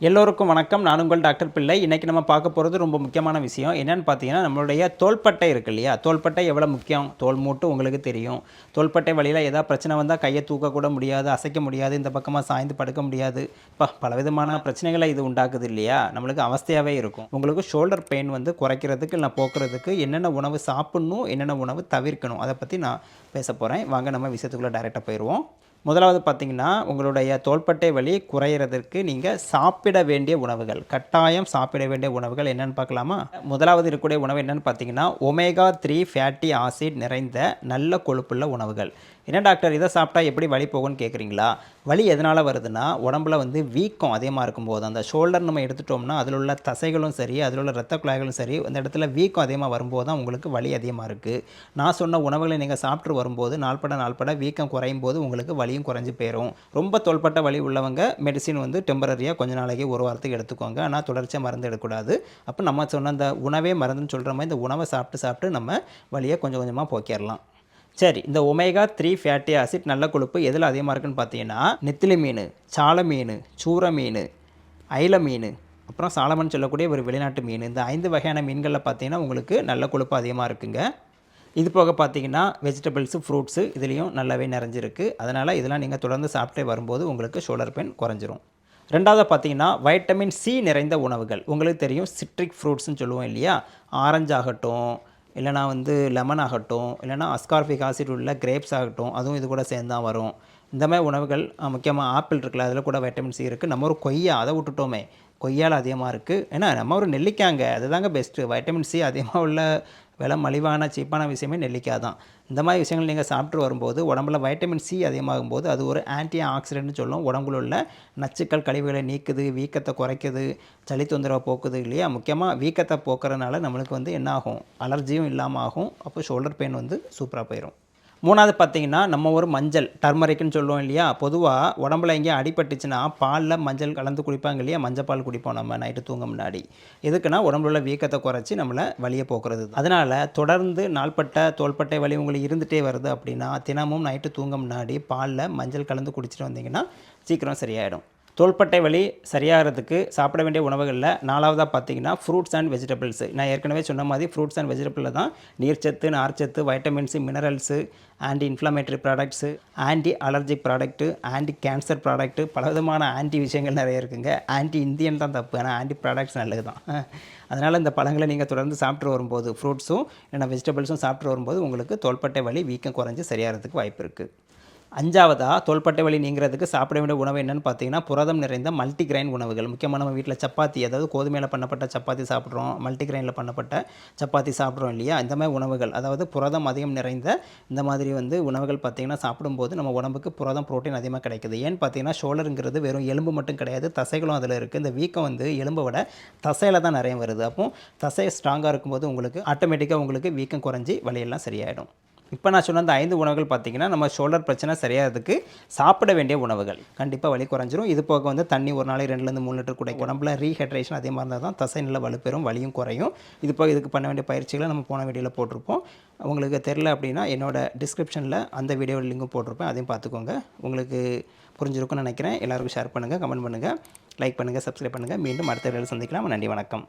எல்லோருக்கும் வணக்கம். நான் உங்கள் டாக்டர் பிள்ளை. இன்றைக்கி நம்ம பார்க்க போகிறது ரொம்ப முக்கியமான விஷயம். என்னென்னு பார்த்தீங்கன்னா, நம்மளுடைய தோள்பட்டை இருக்கு இல்லையா? தோள்பட்டை எவ்வளோ முக்கியம்? தோல் மூட்டு உங்களுக்கு தெரியும். தோள்பட்டை வழியில் ஏதாவது பிரச்சனை வந்தால் கையை தூக்கக்கூட முடியாது, அசைக்க முடியாது, இந்த பக்கமாக சாய்ந்து படுக்க முடியாது. பலவிதமான பிரச்சனைகளை இது உண்டாக்குது இல்லையா? நம்மளுக்கு அவஸ்தையாகவே இருக்கும். உங்களுக்கு ஷோல்டர் பெயின் வந்து குறைக்கிறதுக்கு இல்லை போக்குறதுக்கு என்னென்ன உணவு சாப்பிட்ணும், என்னென்ன உணவு தவிர்க்கணும், அதை பற்றி நான் பேச போகிறேன். வாங்க நம்ம விஷயத்துக்குள்ளே டைரெக்டாக போயிடுவோம். முதலாவது பார்த்திங்கன்னா, உங்களுடைய தோள்பட்டை வலி குறையிறதற்கு நீங்கள் சாப்பிட வேண்டிய உணவுகள், கட்டாயம் சாப்பிட வேண்டிய உணவுகள் என்னென்னு பார்க்கலாமா? முதலாவது இருக்கக்கூடிய உணவு என்னென்னு பார்த்தீங்கன்னா, ஒமேகா 3 ஃபேட்டி ஆசிட் நிறைந்த நல்ல கொழுப்புள்ள உணவுகள். என்ன டாக்டர் இதை சாப்பிட்டா எப்படி வலி போகும்னு கேட்குறீங்களா? வலி எதனால் வருதுன்னா, உடம்புல வந்து வீக்கம் அதிகமாக இருக்கும்போது, அந்த ஷோல்டர் நம்ம எடுத்துட்டோம்னா அதில் உள்ள தசைகளும் சரி, அதில் உள்ள இரத்த குழாய்களும் சரி, அந்த இடத்துல வீக்கம் அதிகமாக வரும்போது தான் உங்களுக்கு வலி அதிகமாக இருக்குது. நான் சொன்ன உணவுகளை நீங்கள் சாப்பிட்டு வரும்போது நாள்பட வீக்கம் குறையும் போது உங்களுக்கு வலியும் குறைஞ்சி போயிடும். ரொம்ப தோள்பட்ட வலி உள்ளவங்க மெடிசின் வந்து டெம்பரரியாக கொஞ்ச நாளைக்கு ஒரு வாரத்துக்கு எடுத்துக்கோங்க. ஆனால் தொடர்ச்சியாக மருந்து எடுக்கக்கூடாது. அப்போ நம்ம சொன்ன அந்த உணவே மருந்துன்னு சொல்கிற மாதிரி இந்த உணவை சாப்பிட்டு நம்ம வலியை கொஞ்சம் கொஞ்சமாக போக்கிடலாம். சரி, இந்த ஒமேகா 3 ஃபேட்டி ஆசிட் நல்ல கொழுப்பு எதில் அதிகமாக இருக்குன்னு பார்த்தீங்கன்னா, நெத்திலி மீன், சால மீன், சூர மீன், ஐல மீன், அப்புறம் சாலமன் சொல்லக்கூடிய ஒரு வெளிநாட்டு மீன், இந்த 5 வகையான மீன்களில் பார்த்தீங்கன்னா உங்களுக்கு நல்ல கொழுப்பு அதிகமாக இருக்குங்க. இது போக பார்த்தீங்கன்னா வெஜிடபிள்ஸு, ஃப்ரூட்ஸு இதுலேயும் நல்லாவே நிறைஞ்சிருக்கு. அதனால் இதெல்லாம் நீங்கள் தொடர்ந்து சாப்பிட்டே வரும்போது உங்களுக்கு ஷோல்டர் பெயின் குறைஞ்சிரும். ரெண்டாவது பார்த்தீங்கன்னா வைட்டமின் சி நிறைந்த உணவுகள். உங்களுக்கு தெரியும் சிட்ரிக் ஃப்ரூட்ஸ்னு சொல்லுவோம் இல்லையா? ஆரஞ்சு ஆகட்டும், இல்லைனா வந்து லெமன் ஆகட்டும், இல்லைனா அஸ்கார்பிக் ஆசிட் உள்ள கிரேப்ஸ் ஆகட்டும், அதுவும் இது கூட சேர்ந்து தான் வரும். இந்த மாதிரி உணவுகள் முக்கியமாக ஆப்பிள் இருக்குல்ல, அதில் கூட வைட்டமின் சி இருக்குது. நம்ம ஒரு கொய்யா அதை விட்டுட்டோமே, கொய்யால் அதிகமாக இருக்குது. ஏன்னா நம்ம ஒரு நெல்லிக்காங்க அதுதாங்க பெஸ்ட்டு. வைட்டமின் சி அதிகமாக உள்ள விலை மலிவான சீப்பான விஷயமே நெல்லிக்காய் தான். இந்த மாதிரி விஷயங்கள் நீங்கள் சாப்பிட்டு வரும்போது உடம்புல வைட்டமின் சி அதிகமாகும் போது அது ஒரு ஆன்டி ஆக்சிடென்ட்னு சொல்லும். உடம்புல உள்ள நச்சுக்கள் கழிவுகளை நீக்குது, வீக்கத்தை குறைக்குது, சளி தொந்தரவை போக்குது இல்லையா? முக்கியமாக வீக்கத்தை போக்குறதுனால நம்மளுக்கு வந்து என்ன ஆகும், அலர்ஜியும் இல்லாமல் ஆகும். அப்போ ஷோல்டர் பெயின் வந்து சூப்பராக போயிடும். மூணாவது பார்த்திங்கன்னா, நம்ம ஒரு மஞ்சள் டர்மரிக்குன்னு சொல்லுவோம் இல்லையா? பொதுவாக உடம்புல எங்கேயும் அடிபட்டுச்சுன்னா பாலில் மஞ்சள் கலந்து குடிப்பாங்க இல்லையா? மஞ்சள் பால் குடிப்போம் நம்ம நைட்டு தூங்க முன்னாடி. எதுக்குன்னா உடம்புல உள்ள வீக்கத்தை குறைச்சி நம்மளை வலியை போக்குறது. அதனால் தொடர்ந்து நாள்பட்ட தோள்பட்டை வலி உங்களுக்கு இருந்துகிட்டே வருது அப்படின்னா, தினமும் நைட்டு தூங்க முன்னாடி பாலில் மஞ்சள் கலந்து குடிச்சிட்டு வந்தீங்கன்னா சீக்கிரம் சரியாயிடும். தோள்பட்டை வலி சரியாகிறதுக்கு சாப்பிட வேண்டிய உணவுகளில் நாலாவதாக பார்த்தீங்கன்னா ஃப்ரூட்ஸ் அண்ட் வெஜிடபிள்ஸு. நான் ஏற்கனவே சொன்ன மாதிரி ஃப்ரூட்ஸ் அண்ட் வெஜிடபிளில் தான் நீர்ச்சத்து, நார்ச்சத்து, vitamins, minerals, anti inflammatory products, anti allergic product, anti cancer product, பலவிதமான ஆன்டி விஷயங்கள் நிறைய இருக்குங்க. ஆன்டி இந்தியன் தான் தப்பு, ஆனால் ஆன்டி ப்ராடக்ட்ஸ் நல்லது தான். அதனால் இந்த பழங்களை நீங்கள் தொடர்ந்து சாப்பிட்டு வரும்போது ஃப்ரூட்ஸும் இல்லைனா வெஜிடபிள்ஸும் சாப்பிட்டு வரும்போது உங்களுக்கு தோள்பட்டை வலி வீக்கம் குறைஞ்சி சரியாகிறதுக்கு வாய்ப்பு இருக்குது. அஞ்சாவதாக தோள்பட்டை வலி நீங்கிறதுக்கு சாப்பிட வேண்டிய உணவு என்னென்னு பார்த்தீங்கன்னா, புரதம் நிறைந்த மல்டிகிரைன் உணவுகள். முக்கியமாக நம்ம வீட்டில் சப்பாத்தி, அதாவது கோதுமையில் பண்ணப்பட்ட சப்பாத்தி சாப்பிட்றோம், மல்டிகிரைனில் பண்ணப்பட்ட சப்பாத்தி சாப்பிட்றோம் இல்லையா? இந்த மாதிரி உணவுகள், அதாவது புரதம் அதிகம் நிறைந்த இந்த மாதிரி வந்து உணவுகள் பார்த்திங்கன்னா சாப்பிடும்போது நம்ம உடம்புக்கு புரதம், புரோட்டீன் அதிகமாக கிடைக்குது. ஏன்னு பார்த்தீங்கன்னா ஷோல்டருங்கிறது வெறும் எலும்பு மட்டும் கிடையாது, தசைகளும் அதில் இருக்குது. இந்த வீக்கம் வந்து எலும்பை விட தசையில் தான் நிறைய வருது. அப்போது தசை ஸ்ட்ராங்காக இருக்கும்போது உங்களுக்கு ஆட்டோமேட்டிக்காக உங்களுக்கு வீக்கம் குறைஞ்சி வலியெல்லாம் சரியாயிடும். இப்போ நான் சொன்ன அந்த 5 உணவுகள் பார்த்திங்கன்னா, நம்ம ஷோல்டர் பிரச்சனை சரியாகிறதுக்கு சாப்பிட வேண்டிய உணவுகள். கண்டிப்பாக வலி குறைஞ்சிரும். இது போக வந்து தண்ணி ஒரு நாளைக்கு 2லேருந்து 3 லிட்டர் குடிக்கும். உடம்புல ரீஹைட்ரேஷன் அதிகமாக இருந்தால் தான் தசை நல்லா வலுப்பெறும், வலியும் குறையும். இது போக இதுக்கு பண்ண வேண்டிய பயிற்சிகளை நம்ம போன வீடியோவில் போட்டிருப்போம். உங்களுக்கு தெரில அப்படின்னா என்னோடய டிஸ்கிரிப்ஷனில் அந்த வீடியோ லிங்க்கும் போட்டிருப்பேன், அதையும் பார்த்துக்கோங்க. உங்களுக்கு புரிஞ்சிருக்குன்னு நினைக்கிறேன். எல்லாருக்கும் ஷேர் பண்ணுங்கள், கமெண்ட் பண்ணுங்கள், லைக் பண்ணுங்கள், சப்ஸ்கிரைப் பண்ணுங்கள். மீண்டும் அடுத்த வீடியோவில் சந்திக்கலாம். நன்றி, வணக்கம்.